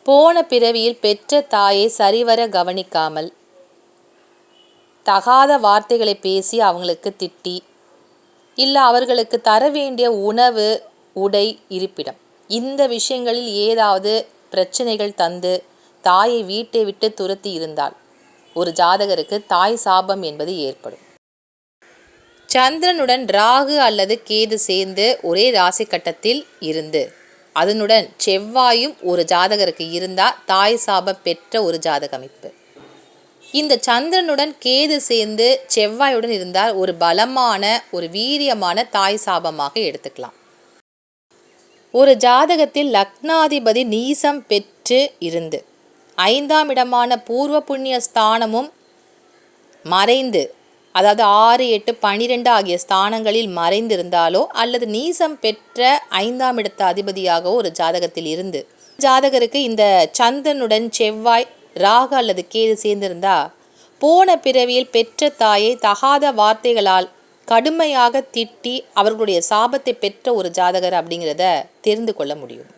போன பிறவியில் பெற்ற தாயை சரிவர கவனிக்காமல் தகாத வார்த்தைகளை பேசி அவங்களுக்கு திட்டி, இல்லை அவர்களுக்கு தர வேண்டிய உணவு, உடை, இருப்பிடம் இந்த விஷயங்களில் ஏதாவது பிரச்சனைகள் தந்து தாயை வீட்டை விட்டு துரத்தி இருந்தால் ஒரு ஜாதகருக்கு தாய் சாபம் என்பது ஏற்படும். சந்திரனுடன் ராகு அல்லது கேது சேர்ந்து ஒரே ராசி கட்டத்தில் இருந்து அதனுடன் செவ்வாயும் ஒரு ஜாதகருக்கு இருந்தால் தாய் சாபம் பெற்ற ஒரு ஜாதக அமைப்பு. இந்த சந்திரனுடன் கேது சேர்ந்து செவ்வாயுடன் இருந்தால் ஒரு பலமான ஒரு வீரியமான தாய் சாபமாக எடுத்துக்கலாம். ஒரு ஜாதகத்தில் லக்னாதிபதி நீசம் பெற்று இருந்து 5ஆம் இடமான பூர்வ புண்ணிய ஸ்தானமும் மறைந்து, அதாவது 6, 8, 12 ஆகிய ஸ்தானங்களில் மறைந்திருந்தாலோ அல்லது நீசம் பெற்ற 5ஆம் இடத்து அதிபதியாக ஒரு ஜாதகத்தில் இருந்து ஜாதகருக்கு இந்த சந்திரனுடன் செவ்வாய், ராகு அல்லது கேது சேர்ந்திருந்தா போன பிறவியில் பெற்ற தாயை தகாத வார்த்தைகளால் கடுமையாக திட்டி அவர்களுடைய சாபத்தை பெற்ற ஒரு ஜாதகர் அப்படிங்கிறத தெரிந்து கொள்ள முடியும்.